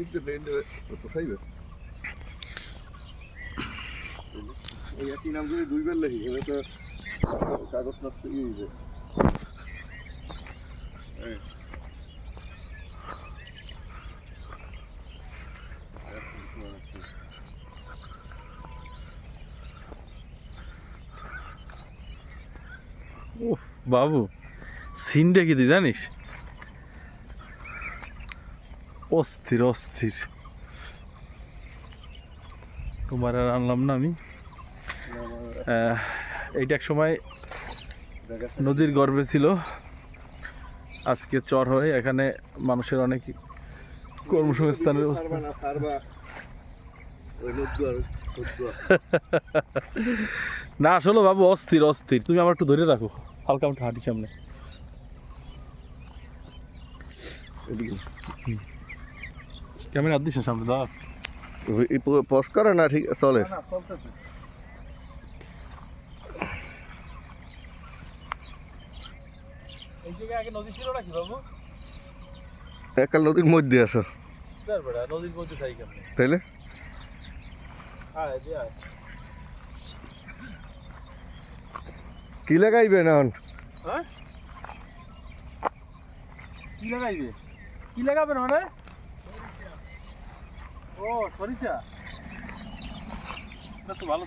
দিক দিয়ে পোষাইবে ওই একই নাম করে দুইবার লেখি এবার তো কাগজ নষ্ট ইয়ে হয়ে উফ বাবু সিনটা কি তুই জানিস? অস্থির অস্থির। তোমার আর আনলাম না আমি। এইটা এক সময় নদীর গর্ভে ছিল, আজকে চর হয়ে এখানে মানুষের অনেক কর্মসংস্থানের না আসলে বাবু অস্থির অস্থির। তুমি আমার একটু ধরে রাখো, হালকা একটু হাঁটি সামনে। ক্যামেরা দিস না সামনে, দাও পজ করে না ঠিক চলে। এই জায়গায় আগে নদী ছিল নাকি বাবু? একাল নদীর মধ্যে আছো নদীর মধ্যে থাকি কেমনে তাইলে কি লাগাইবে না হ্যাঁ কি লাগাইবে? কি লাগাবে না মানে? ও সরিষা, এটা তো ভালো।